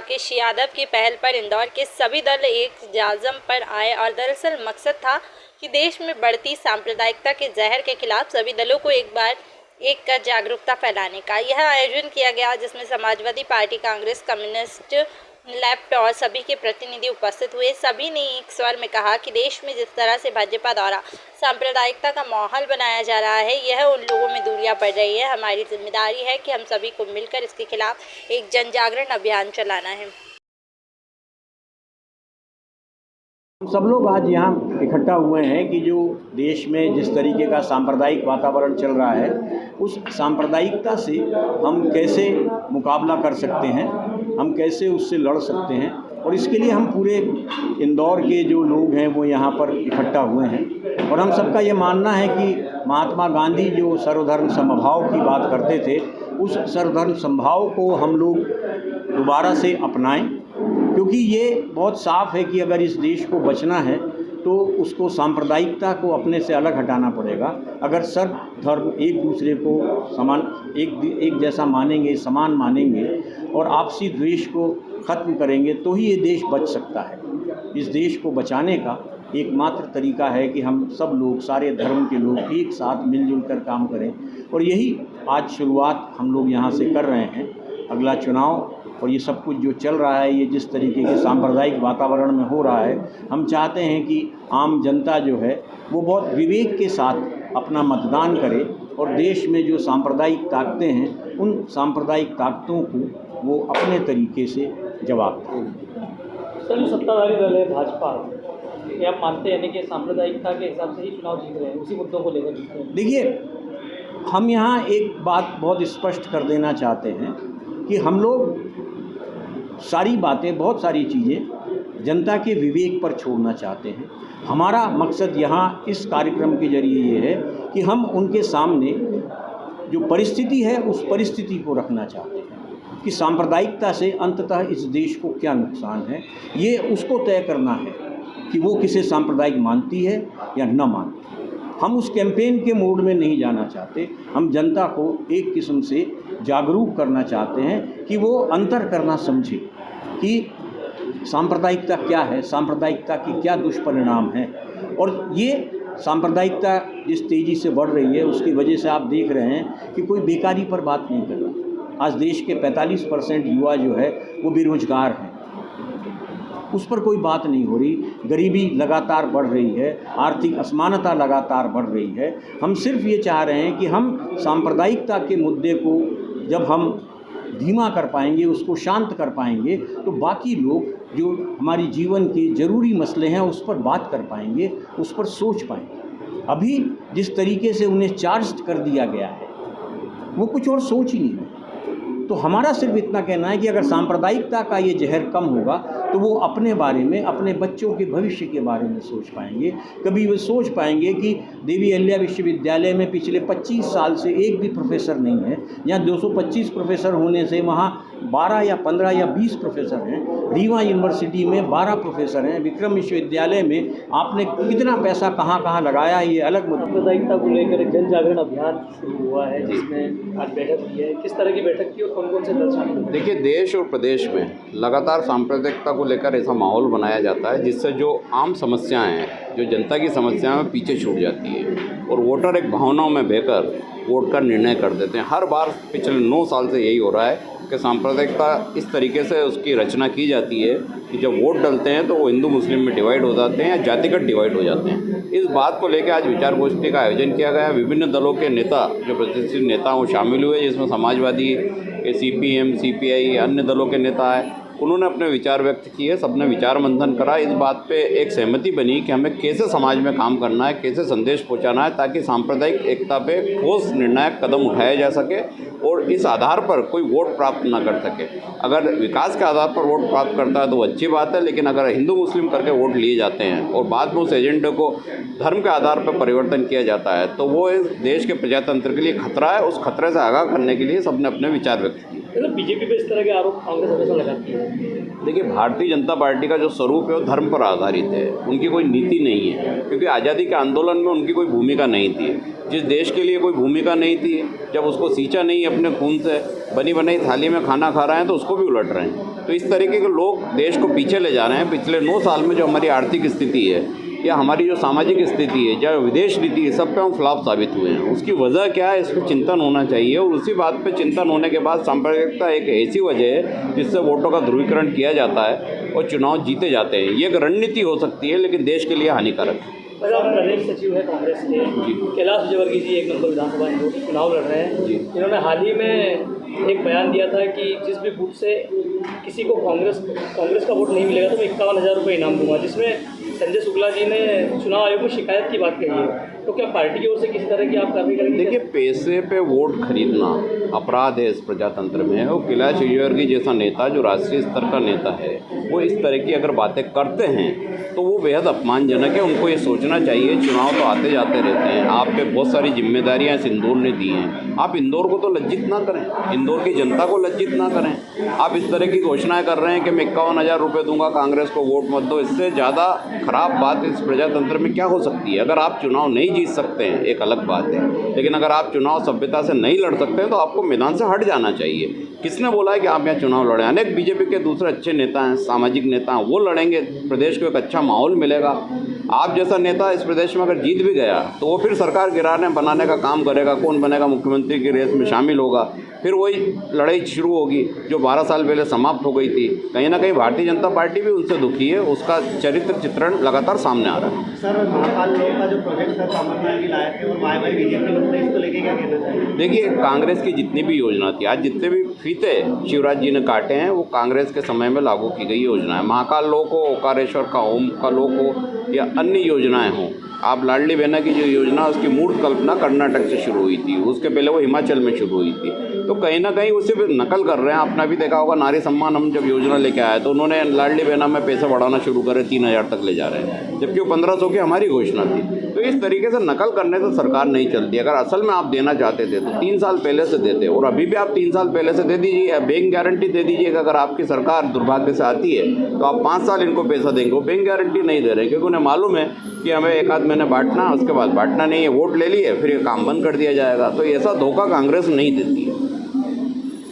राकेश यादव की पहल पर इंदौर के सभी दल एक जाज़म पर आए और दरअसल मकसद था कि देश में बढ़ती सांप्रदायिकता के जहर के खिलाफ सभी दलों को एक कर जागरूकता फैलाने का यह आयोजन किया गया, जिसमें Samajwadi party, Congress, communist, left और सभी के प्रतिनिधि उपस्थित हुए। सभी ने एक स्वर में कहा कि देश में जिस तरह से भाजपा द्वारा सांप्रदायिकता का माहौल बनाया जा रहा है, यह उन लोगों में दूरियां बढ़ रही है। हमारी जिम्मेदारी है कि हम सभी को मिलकर इसके खिलाफ एक जन जागरण अभियान चलाना है। सब लोग आज यहाँ इकट्ठा हुए हैं कि जो देश में जिस तरीके का सांप्रदायिक वातावरण चल रहा है, उस सांप्रदायिकता से हम कैसे मुकाबला कर सकते हैं, हम कैसे उससे लड़ सकते हैं, और इसके लिए हम पूरे इंदौर के जो लोग हैं वो यहाँ पर इकट्ठा हुए हैं। और हम सबका ये मानना है कि महात्मा गांधी जो सर्वधर्म समभाव की बात करते थे, उस सर्वधर्म समभाव को हम लोग दोबारा से अपनाएं, क्योंकि ये बहुत साफ है कि अगर इस देश को बचना है तो उसको सांप्रदायिकता को अपने से अलग हटाना पड़ेगा। अगर सर्व धर्म एक दूसरे को समान एक जैसा मानेंगे, समान मानेंगे और आपसी द्वेष को ख़त्म करेंगे तो ही ये देश बच सकता है। इस देश को बचाने का एकमात्र तरीका है कि हम सब लोग, सारे धर्म के लोग एक साथ मिलजुल कर काम करें, और यही आज शुरुआत हम लोग यहाँ से कर रहे हैं। अगला चुनाव और ये सब कुछ जो चल रहा है, ये जिस तरीके के सांप्रदायिक वातावरण में हो रहा है, हम चाहते हैं कि आम जनता जो है वो बहुत विवेक के साथ अपना मतदान करे और देश में जो सांप्रदायिक ताकतें हैं, उन सांप्रदायिक ताकतों को वो अपने तरीके से जवाब दें। सर, सत्ताधारी दल है भाजपा, ये आप मानते हैं कि सांप्रदायिकता के हिसाब से ही चुनाव जीत रहे हैं, उसी मुद्दों को लेकर जीत रहे हैं? देखिए, हम यहाँ एक बात बहुत स्पष्ट कर देना चाहते हैं कि हम लोग सारी बातें, बहुत सारी चीज़ें जनता के विवेक पर छोड़ना चाहते हैं। हमारा मकसद यहाँ इस कार्यक्रम के जरिए ये है कि हम उनके सामने जो परिस्थिति है उस परिस्थिति को रखना चाहते हैं कि सांप्रदायिकता से अंततः इस देश को क्या नुकसान है, ये उसको तय करना है कि वो किसे सांप्रदायिक मानती है या न मानती। हम उस कैंपेन के मोड में नहीं जाना चाहते। हम जनता को एक किस्म से जागरूक करना चाहते हैं कि वो अंतर करना समझे कि सांप्रदायिकता क्या है, सांप्रदायिकता की क्या दुष्परिणाम है। और ये सांप्रदायिकता जिस तेज़ी से बढ़ रही है उसकी वजह से आप देख रहे हैं कि कोई बेकारी पर बात नहीं कर रहा। आज देश के 45% युवा जो है वो बेरोजगार हैं, उस पर कोई बात नहीं हो रही। गरीबी लगातार बढ़ रही है, आर्थिक असमानता लगातार बढ़ रही है। हम सिर्फ ये चाह रहे हैं कि हम सांप्रदायिकता के मुद्दे को जब हम धीमा कर पाएंगे, उसको शांत कर पाएंगे, तो बाकी लोग जो हमारी जीवन के ज़रूरी मसले हैं उस पर बात कर पाएंगे, उस पर सोच पाएंगे। अभी जिस तरीके से उन्हें चार्ज कर दिया गया है वो कुछ और सोच ही नहीं है। तो हमारा सिर्फ इतना कहना है कि अगर सांप्रदायिकता का ये जहर कम होगा तो वो अपने बारे में, अपने बच्चों के भविष्य के बारे में सोच पाएंगे। कभी वो सोच पाएंगे कि देवी अहिल्या विश्वविद्यालय में पिछले 25 साल से एक भी प्रोफेसर नहीं है, यहाँ 225 प्रोफेसर होने से वहाँ 12 या 15 या 20 प्रोफेसर हैं। रीवा यूनिवर्सिटी में 12 प्रोफेसर हैं। विक्रम विश्वविद्यालय में आपने कितना पैसा कहाँ कहाँ लगाया है, ये अलग मुद्दा। सांप्रदायिकता को लेकर एक जन जागरण अभियान शुरू हुआ है जिसमें आज बैठक हुई है। किस तरह की बैठक की और कौन कौन से दल शामिल हुए? देखिए, देश और प्रदेश में लगातार सांप्रदायिकता को लेकर ऐसा माहौल बनाया जाता है जिससे जो आम समस्याएं हैं, जो जनता की समस्याएं हैं, पीछे छूट जाती है और वोटर एक भावनाओं में बहकर वोट का निर्णय कर देते हैं। हर बार पिछले 9 साल से यही हो रहा है कि सांप्रदायिकता इस तरीके से उसकी रचना की जाती है कि जब वोट डलते हैं तो वो हिंदू मुस्लिम में डिवाइड हो जाते हैं या जातिगत डिवाइड हो जाते हैं। इस बात को लेकर आज विचार गोष्ठी का आयोजन किया गया। विभिन्न दलों के नेता, जो प्रतिष्ठित नेता वो शामिल हुए, जिसमें समाजवादी, CPM, CPI, अन्य दलों के नेता हैं। उन्होंने अपने विचार व्यक्त किए, सबने विचार मंथन करा। इस बात पे एक सहमति बनी कि हमें कैसे समाज में काम करना है, कैसे संदेश पहुंचाना है ताकि सांप्रदायिक एकता पे ठोस निर्णायक कदम उठाया जा सके और इस आधार पर कोई वोट प्राप्त ना कर सके। अगर विकास के आधार पर वोट प्राप्त करता है तो अच्छी बात है, लेकिन अगर हिंदू मुस्लिम करके वोट लिए जाते हैं और बाद में उस एजेंडे को धर्म के आधार पर परिवर्तन किया जाता है तो वो इस देश के प्रजातंत्र के लिए खतरा है। उस खतरे से आगाह करने के लिए सबने अपने विचार व्यक्त किए। बीजेपी पे इस तरह के आरोप कांग्रेस हमेशा लगाती है। देखिए, भारतीय जनता पार्टी का जो स्वरूप है वो धर्म पर आधारित है, उनकी कोई नीति नहीं है, क्योंकि आज़ादी के आंदोलन में उनकी कोई भूमिका नहीं थी। जिस देश के लिए कोई भूमिका नहीं थी, जब उसको सींचा नहीं अपने खून से, बनी बनाई थाली में खाना खा रहे हैं तो उसको भी उलट रहे हैं। तो इस तरीके के लोग देश को पीछे ले जा रहे हैं। पिछले 9 साल में जो हमारी आर्थिक स्थिति है या हमारी जो सामाजिक स्थिति है, चाहे विदेश नीति है, सब पे हम फ्लॉप साबित हुए हैं। उसकी वजह क्या है, इस पर चिंतन होना चाहिए। और उसी बात पे चिंतन होने के बाद सांप्रदायिकता एक ऐसी वजह है जिससे वोटों का ध्रुवीकरण किया जाता है और चुनाव जीते जाते हैं। ये एक रणनीति हो सकती है, लेकिन देश के लिए हानिकारक है। प्रदेश सचिव है कांग्रेस के जी। कैलाश विजयवर्गीय जी 1 नंबर विधानसभा चुनाव लड़ रहे हैं। जी। इन्होंने हाल ही में एक बयान दिया था कि जिस भी बूथ से किसी को कांग्रेस का वोट नहीं मिलेगा तो मैं 51,000 रुपये इनाम दूंगा, जिसमें संजय शुक्ला जी ने चुनाव आयोग में शिकायत की बात कही है। तो क्या पार्टी की ओर से किसी तरह की आप कार्रवाई करेंगे? देखिए, पैसे पे वोट खरीदना अपराध है इस प्रजातंत्र में। और कैलाश विजयवर्गीय जैसा नेता जो राष्ट्रीय स्तर का नेता है, वो इस तरह की अगर बातें करते हैं तो वो बेहद अपमानजनक है। उनको ये सोचना चाहिए, चुनाव तो आते जाते रहते हैं, आप पे बहुत सारी जिम्मेदारियां इस इंदौर ने दी हैं। आप इंदौर को तो लज्जित ना करें, इंदौर की जनता को लज्जित ना करें। आप इस तरह की घोषणाएं कर रहे हैं कि मैं 51,000 रुपये दूंगा, कांग्रेस को वोट मत दो। इससे ज़्यादा खराब बात इस प्रजातंत्र में क्या हो सकती है? अगर आप चुनाव नहीं जीत सकते हैं एक अलग बात है, लेकिन अगर आप चुनाव सभ्यता से नहीं लड़ सकते हैं तो आपको मैदान से हट जाना चाहिए। किसने बोला है कि आप यहाँ चुनाव लड़ें? अनेक बीजेपी के दूसरे अच्छे नेता हैं, सामाजिक नेता हैं, वो लड़ेंगे, प्रदेश को एक अच्छा माहौल मिलेगा। आप जैसा नेता इस प्रदेश में अगर जीत भी गया तो वो फिर सरकार गिराने बनाने का काम करेगा। कौन बनेगा मुख्यमंत्री की रेस में शामिल होगा, फिर वही लड़ाई शुरू होगी जो 12 साल पहले समाप्त हो गई थी। कहीं ना कहीं भारतीय जनता पार्टी भी उनसे दुखी है, उसका चरित्र चित्रण लगातार सामने आ रहा है। सर, महाकाल लोक का जो प्रोजेक्ट था कामत लाए थे और वाई बीजेपी लोग ने, इसको लेके क्या कहना चाहिए? देखिए, कांग्रेस की जितनी भी योजना थी, आज जितने भी फीते शिवराज जी ने काटे हैं, वो कांग्रेस के समय में लागू की गई योजना है। महाकाल लोक हो, ओकारेश्वर का ओम का लोक हो या अन्य योजनाएं हों, आप लाडली बहना की जो योजना उसकी मूल कल्पना कर्नाटक से शुरू हुई थी, उसके पहले वो हिमाचल में शुरू हुई थी। तो कहीं ना कहीं उसे भी नकल कर रहे हैं। आपने भी देखा होगा, नारी सम्मान हम जब योजना लेके आए तो उन्होंने लाडली बहना में पैसे बढ़ाना शुरू करे, 3,000 तक ले जा रहे हैं, जबकि वो 1,500 की हमारी घोषणा थी। तो इस तरीके से नकल करने से सरकार नहीं चलती। अगर असल में आप देना चाहते थे तो 3 साल पहले से देते, और अभी भी आप 3 साल पहले से दे दीजिए। बैंक गारंटी दे दीजिए कि अगर आपकी सरकार दुर्भाग्य से आती है तो आप 5 साल इनको पैसा देंगे। वो बैंक गारंटी नहीं दे रहे क्योंकि उन्हें मालूम है कि हमें 1 आध महीने बांटना, उसके बाद बांटना नहीं है, वोट ले लिए, फिर ये काम बंद कर दिया जाएगा। तो ऐसा धोखा कांग्रेस नहीं देती है।